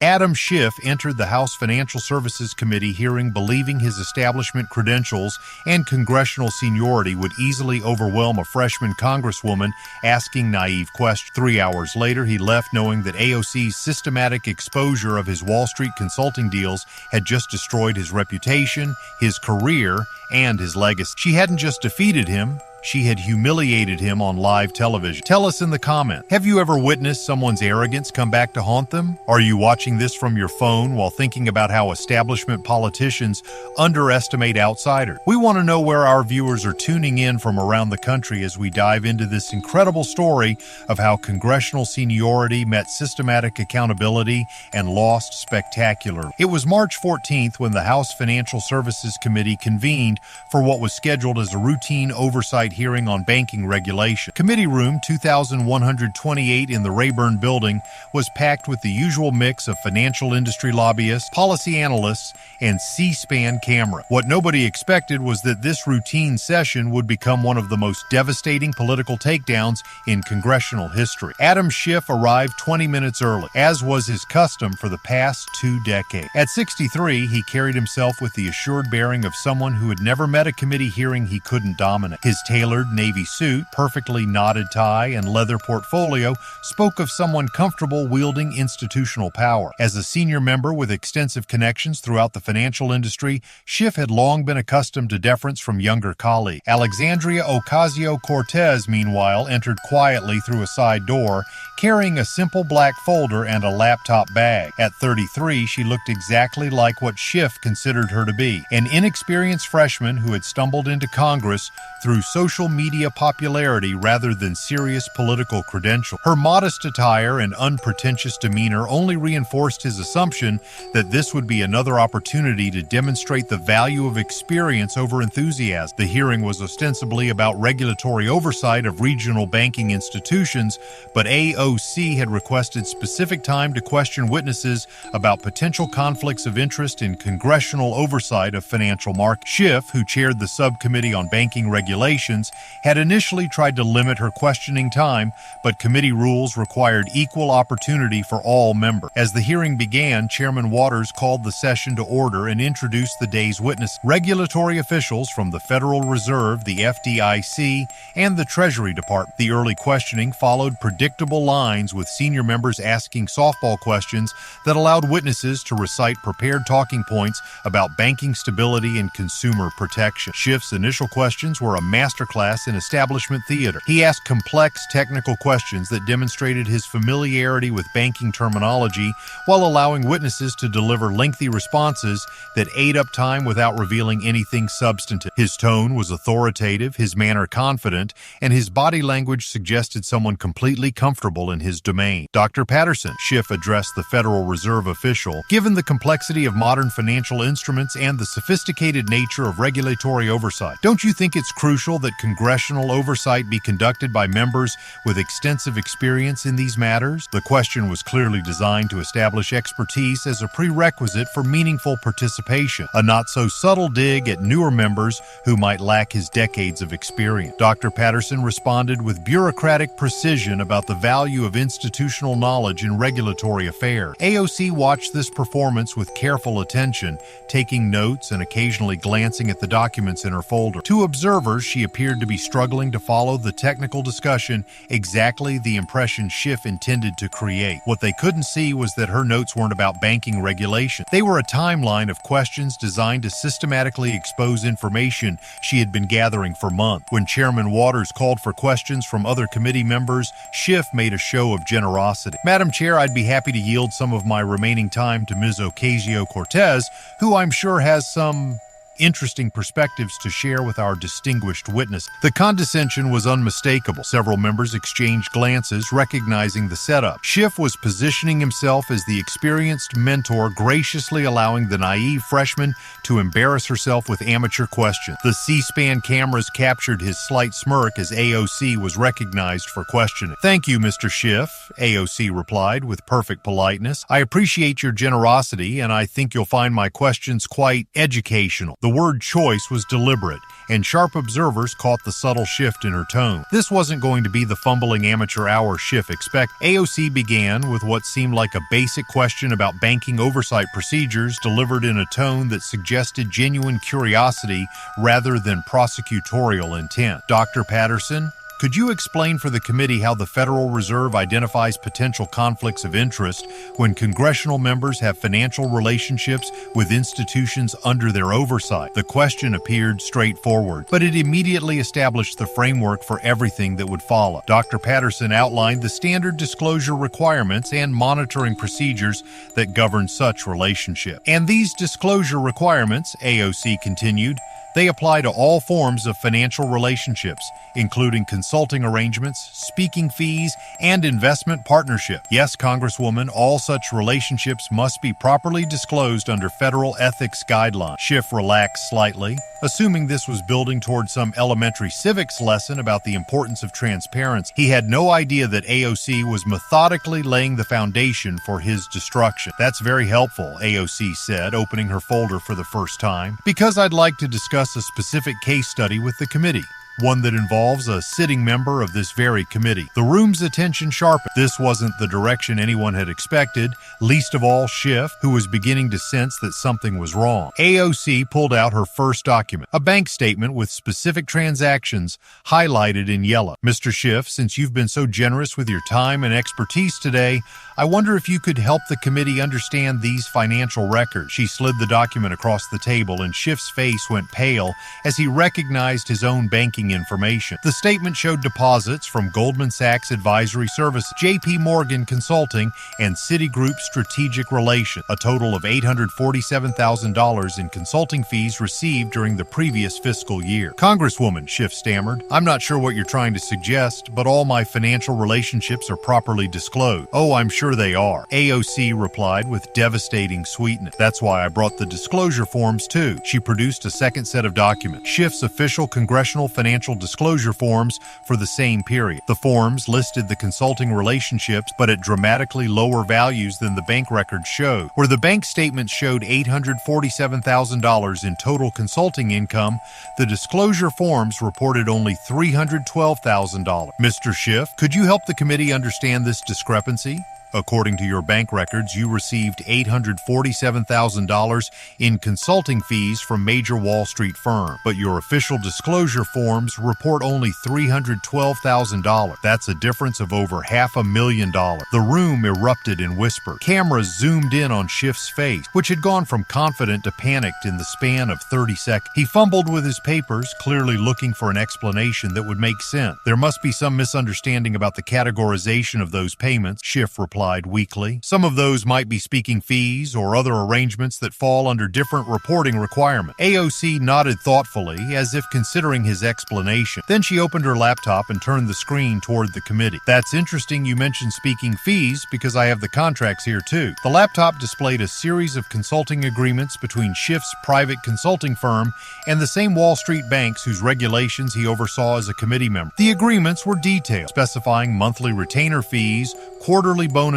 Adam Schiff entered the House Financial Services Committee hearing believing his establishment credentials and congressional seniority would easily overwhelm a freshman congresswoman asking naive questions. 3 hours later, he left knowing that AOC's systematic exposure of his Wall Street consulting deals had just destroyed his reputation, his career, and his legacy. She hadn't just defeated him, she had humiliated him on live television. Tell us in the comments, have you ever witnessed someone's arrogance come back to haunt them? Are you watching this from your phone while thinking about how establishment politicians underestimate outsiders? We want to know where our viewers are tuning in from around the country as we dive into this incredible story of how congressional seniority met systematic accountability and lost spectacularly. It was March 14th when the House Financial Services Committee convened for what was scheduled as a routine oversight hearing on banking regulation. Committee room 2128 in the Rayburn building was packed with the usual mix of financial industry lobbyists, policy analysts, and C-SPAN camera. What nobody expected was that this routine session would become one of the most devastating political takedowns in congressional history. Adam Schiff arrived 20 minutes early, as was his custom for the past 2 decades. At 63, he carried himself with the assured bearing of someone who had never met a committee hearing he couldn't dominate. His tailored navy suit, perfectly knotted tie, and leather portfolio spoke of someone comfortable wielding institutional power. As a senior member with extensive connections throughout the financial industry, Schiff had long been accustomed to deference from younger colleagues. Alexandria Ocasio-Cortez, meanwhile, entered quietly through a side door, carrying a simple black folder and a laptop bag. At 33, she looked exactly like what Schiff considered her to be, an inexperienced freshman who had stumbled into Congress through social media popularity rather than serious political credentials. Her modest attire and unpretentious demeanor only reinforced his assumption that this would be another opportunity to demonstrate the value of experience over enthusiasm. The hearing was ostensibly about regulatory oversight of regional banking institutions, but AOC had requested specific time to question witnesses about potential conflicts of interest in congressional oversight of financial markets. Schiff, who chaired the subcommittee on banking regulations, had initially tried to limit her questioning time, but committee rules required equal opportunity for all members. As the hearing began, Chairman Waters called the session to order and introduced the day's witnesses. Regulatory officials from the Federal Reserve, the FDIC, and the Treasury Department. The early questioning followed predictable lines, with senior members asking softball questions that allowed witnesses to recite prepared talking points about banking stability and consumer protection. Schiff's initial questions were a masterclass in establishment theater. He asked complex technical questions that demonstrated his familiarity with banking terminology while allowing witnesses to deliver lengthy responses that ate up time without revealing anything substantive. His tone was authoritative, his manner confident, and his body language suggested someone completely comfortable in his domain. Dr. Patterson, Schiff addressed the Federal Reserve official, given the complexity of modern financial instruments and the sophisticated nature of regulatory oversight, don't you think it's crucial that congressional oversight be conducted by members with extensive experience in these matters? The question was clearly designed to establish expertise as a prerequisite for meaningful participation, a not-so-subtle dig at newer members who might lack his decades of experience. Dr. Patterson responded with bureaucratic precision about the value of institutional knowledge in regulatory affairs. AOC watched this performance with careful attention, taking notes and occasionally glancing at the documents in her folder. To observers, she appeared to be struggling to follow the technical discussion, exactly the impression Schiff intended to create. What they couldn't see was that her notes weren't about banking regulation. They were a timeline of questions designed to systematically expose information she had been gathering for months. When Chairman Waters called for questions from other committee members, Schiff made a show of generosity. Madam Chair, I'd be happy to yield some of my remaining time to Ms. Ocasio-Cortez, who I'm sure has some interesting perspectives to share with our distinguished witness. The condescension was unmistakable. Several members exchanged glances, recognizing the setup. Schiff was positioning himself as the experienced mentor, graciously allowing the naive freshman to embarrass herself with amateur questions. The C-SPAN cameras captured his slight smirk as AOC was recognized for questioning. "Thank you, Mr. Schiff," AOC replied with perfect politeness. "I appreciate your generosity, and I think you'll find my questions quite educational." The The word choice was deliberate, and sharp observers caught the subtle shift in her tone. This wasn't going to be the fumbling amateur hour Schiff expected. AOC began with what seemed like a basic question about banking oversight procedures, delivered in a tone that suggested genuine curiosity rather than prosecutorial intent. Dr. Patterson, could you explain for the committee how the Federal Reserve identifies potential conflicts of interest when congressional members have financial relationships with institutions under their oversight? The question appeared straightforward, but it immediately established the framework for everything that would follow. Dr. Patterson outlined the standard disclosure requirements and monitoring procedures that govern such relationships. And these disclosure requirements, AOC continued, they apply to all forms of financial relationships, including consulting arrangements, speaking fees, and investment partnership. Yes, Congresswoman, all such relationships must be properly disclosed under federal ethics guidelines. Schiff relaxed slightly, assuming this was building toward some elementary civics lesson about the importance of transparency. He had no idea that AOC was methodically laying the foundation for his destruction. That's very helpful, AOC said, opening her folder for the first time, because I'd like to discuss a specific case study with the committee. One that involves a sitting member of this very committee. The room's attention sharpened. This wasn't the direction anyone had expected, least of all Schiff, who was beginning to sense that something was wrong. AOC pulled out her first document, a bank statement with specific transactions highlighted in yellow. Mr. Schiff, since you've been so generous with your time and expertise today, I wonder if you could help the committee understand these financial records. She slid the document across the table, and Schiff's face went pale as he recognized his own banking information. The statement showed deposits from Goldman Sachs Advisory Services, JP Morgan Consulting, and Citigroup Strategic Relations, a total of $847,000 in consulting fees received during the previous fiscal year. Congresswoman, Schiff stammered, I'm not sure what you're trying to suggest, but all my financial relationships are properly disclosed. Oh, I'm sure they are, AOC replied with devastating sweetness. That's why I brought the disclosure forms too. She produced a second set of documents, Schiff's official Congressional financial disclosure forms for the same period. The forms listed the consulting relationships, but at dramatically lower values than the bank records showed. Where the bank statements showed $847,000 in total consulting income, the disclosure forms reported only $312,000. Mr. Schiff, could you help the committee understand this discrepancy? According to your bank records, you received $847,000 in consulting fees from major Wall Street firms, but your official disclosure forms report only $312,000. That's a difference of over $500,000. The room erupted in whispers. Cameras zoomed in on Schiff's face, which had gone from confident to panicked in the span of 30 seconds. He fumbled with his papers, clearly looking for an explanation that would make sense. There must be some misunderstanding about the categorization of those payments, Schiff replied weakly. Some of those might be speaking fees or other arrangements that fall under different reporting requirements. AOC nodded thoughtfully, as if considering his explanation. Then she opened her laptop and turned the screen toward the committee. That's interesting you mentioned speaking fees, because I have the contracts here too. The laptop displayed a series of consulting agreements between Schiff's private consulting firm and the same Wall Street banks whose regulations he oversaw as a committee member. The agreements were detailed, specifying monthly retainer fees, quarterly bonuses,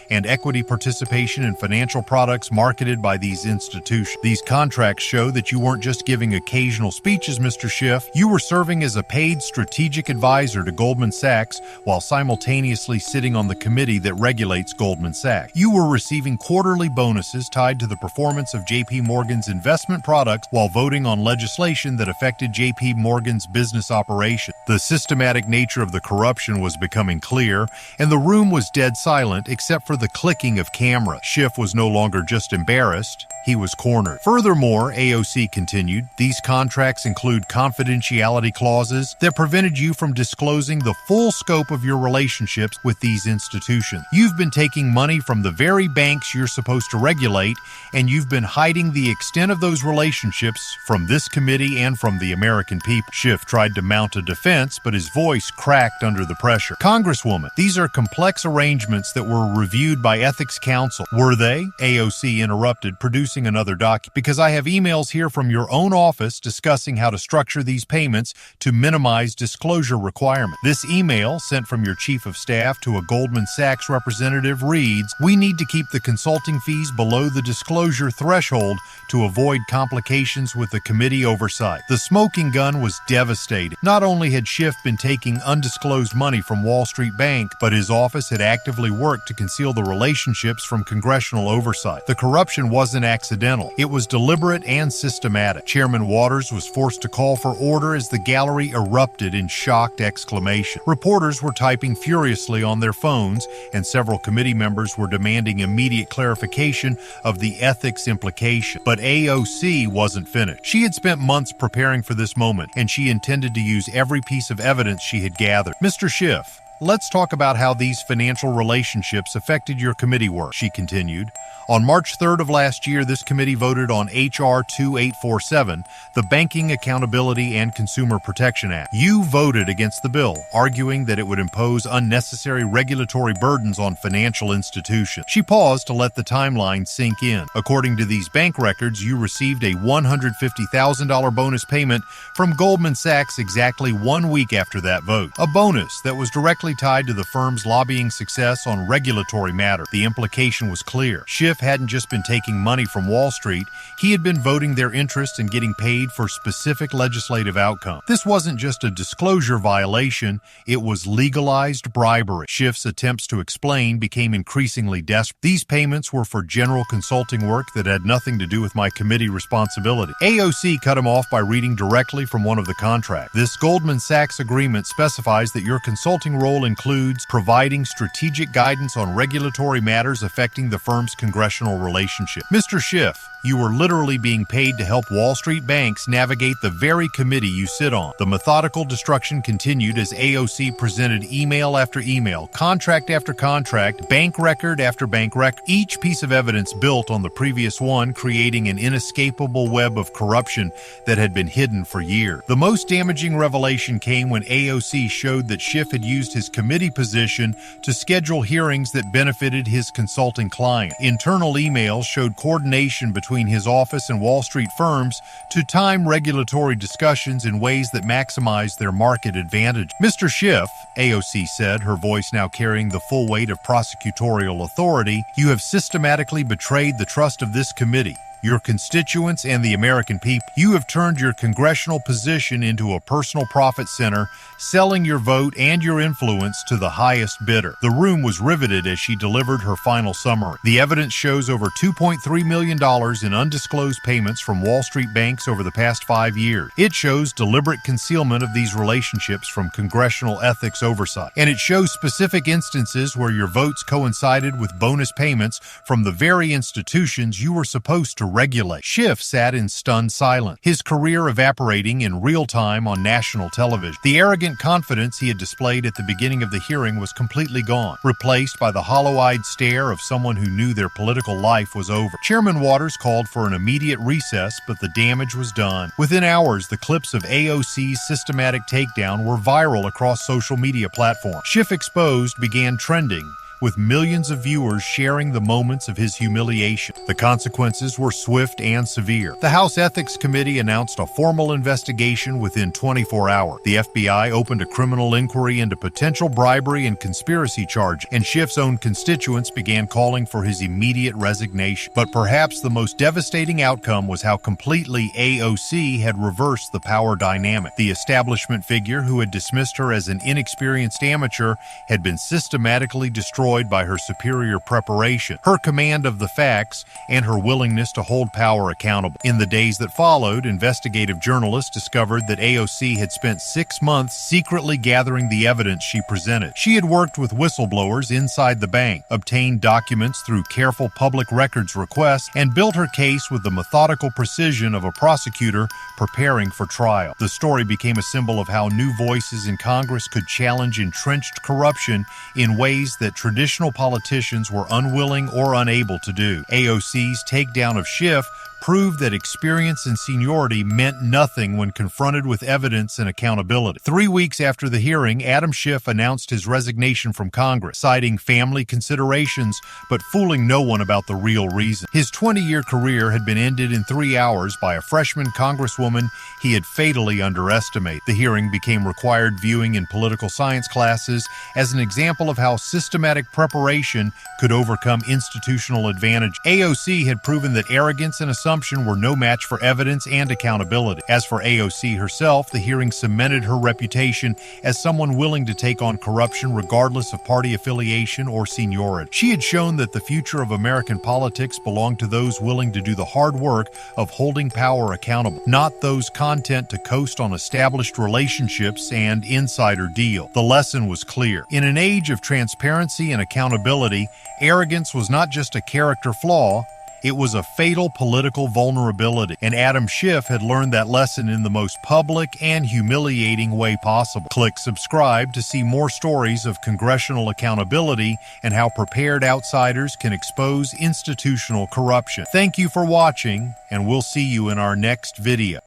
and equity participation in financial products marketed by these institutions. These contracts show that you weren't just giving occasional speeches, Mr. Schiff. You were serving as a paid strategic advisor to Goldman Sachs while simultaneously sitting on the committee that regulates Goldman Sachs. You were receiving quarterly bonuses tied to the performance of JP Morgan's investment products while voting on legislation that affected JP Morgan's business operation. The systematic nature of the corruption was becoming clear, and the room was dead silent except for the clicking of camera. Schiff was no longer just embarrassed, he was cornered. Furthermore, AOC continued, these contracts include confidentiality clauses that prevented you from disclosing the full scope of your relationships with these institutions. You've been taking money from the very banks you're supposed to regulate, and you've been hiding the extent of those relationships from this committee and from the American people. Schiff tried to mount a defense, but his voice cracked under the pressure. Congresswoman, these are complex arrangements that were reviewed by ethics counsel. Were they? AOC interrupted, producing another document. Because I have emails here from your own office discussing how to structure these payments to minimize disclosure requirements. This email, sent from your chief of staff to a Goldman Sachs representative, reads, "We need to keep the consulting fees below the disclosure threshold to avoid complications with the committee oversight." The smoking gun was devastating. Not only had Schiff been taking undisclosed money from Wall Street Bank, but his office had actively worked to conceal the relationships from congressional oversight. The corruption wasn't accidental. It was deliberate and systematic. Chairman Waters was forced to call for order as the gallery erupted in shocked exclamation. Reporters were typing furiously on their phones, and several committee members were demanding immediate clarification of the ethics implication. But AOC wasn't finished. She had spent months preparing for this moment, and she intended to use every piece of evidence she had gathered. "Mr. Schiff, let's talk about how these financial relationships affected your committee work," she continued. On March 3rd of last year, this committee voted on H.R. 2847, the Banking Accountability and Consumer Protection Act. You voted against the bill, arguing that it would impose unnecessary regulatory burdens on financial institutions. She paused to let the timeline sink in. According to these bank records, you received a $150,000 bonus payment from Goldman Sachs exactly 1 week after that vote. A bonus that was directly tied to the firm's lobbying success on regulatory matters. The implication was clear. Schiff hadn't just been taking money from Wall Street, he had been voting their interest and getting paid for specific legislative outcomes. This wasn't just a disclosure violation, it was legalized bribery. Schiff's attempts to explain became increasingly desperate. These payments were for general consulting work that had nothing to do with my committee responsibility. AOC cut him off by reading directly from one of the contracts. This Goldman Sachs agreement specifies that your consulting role includes providing strategic guidance on regulatory matters affecting the firm's congressional relationship. Mr. Schiff, you were literally being paid to help Wall Street banks navigate the very committee you sit on. The methodical destruction continued as AOC presented email after email, contract after contract, bank record after bank record, each piece of evidence built on the previous one, creating an inescapable web of corruption that had been hidden for years. The most damaging revelation came when AOC showed that Schiff had used his committee position to schedule hearings that benefited his consulting client. Internal emails showed coordination between his office and Wall Street firms to time regulatory discussions in ways that maximized their market advantage. "Mr. Schiff," AOC said, her voice now carrying the full weight of prosecutorial authority, "you have systematically betrayed the trust of this committee, your constituents, and the American people. You have turned your congressional position into a personal profit center, selling your vote and your influence to the highest bidder." The room was riveted as she delivered her final summary. The evidence shows over $2.3 million in undisclosed payments from Wall Street banks over the past 5 years. It shows deliberate concealment of these relationships from congressional ethics oversight. And it shows specific instances where your votes coincided with bonus payments from the very institutions you were supposed to regulate. Schiff sat in stunned silence, his career evaporating in real time on national television. The arrogant confidence he had displayed at the beginning of the hearing was completely gone, replaced by the hollow-eyed stare of someone who knew their political life was over. Chairman Waters called for an immediate recess, but the damage was done. Within hours, the clips of AOC's systematic takedown were viral across social media platforms. Schiff Exposed began trending, with millions of viewers sharing the moments of his humiliation. The consequences were swift and severe. The House Ethics Committee announced a formal investigation within 24 hours. The FBI opened a criminal inquiry into potential bribery and conspiracy charges, and Schiff's own constituents began calling for his immediate resignation. But perhaps the most devastating outcome was how completely AOC had reversed the power dynamic. The establishment figure who had dismissed her as an inexperienced amateur had been systematically destroyed by her superior preparation, her command of the facts, and her willingness to hold power accountable. In the days that followed, investigative journalists discovered that AOC had spent 6 months secretly gathering the evidence she presented. She had worked with whistleblowers inside the bank, obtained documents through careful public records requests, and built her case with the methodical precision of a prosecutor preparing for trial. The story became a symbol of how new voices in Congress could challenge entrenched corruption in ways that traditional traditional politicians were unwilling or unable to do. AOC's takedown of Schiff proved that experience and seniority meant nothing when confronted with evidence and accountability. 3 weeks after the hearing, Adam Schiff announced his resignation from Congress, citing family considerations, but fooling no one about the real reason. His 20-year career had been ended in 3 hours by a freshman congresswoman he had fatally underestimated. The hearing became required viewing in political science classes as an example of how systematic preparation could overcome institutional advantage. AOC had proven that arrogance and assumption were no match for evidence and accountability. As for AOC herself, the hearing cemented her reputation as someone willing to take on corruption regardless of party affiliation or seniority. She had shown that the future of American politics belonged to those willing to do the hard work of holding power accountable, not those content to coast on established relationships and insider deal. The lesson was clear. In an age of transparency and accountability, arrogance was not just a character flaw, it was a fatal political vulnerability, and Adam Schiff had learned that lesson in the most public and humiliating way possible. Click subscribe to see more stories of congressional accountability and how prepared outsiders can expose institutional corruption. Thank you for watching, and we'll see you in our next video.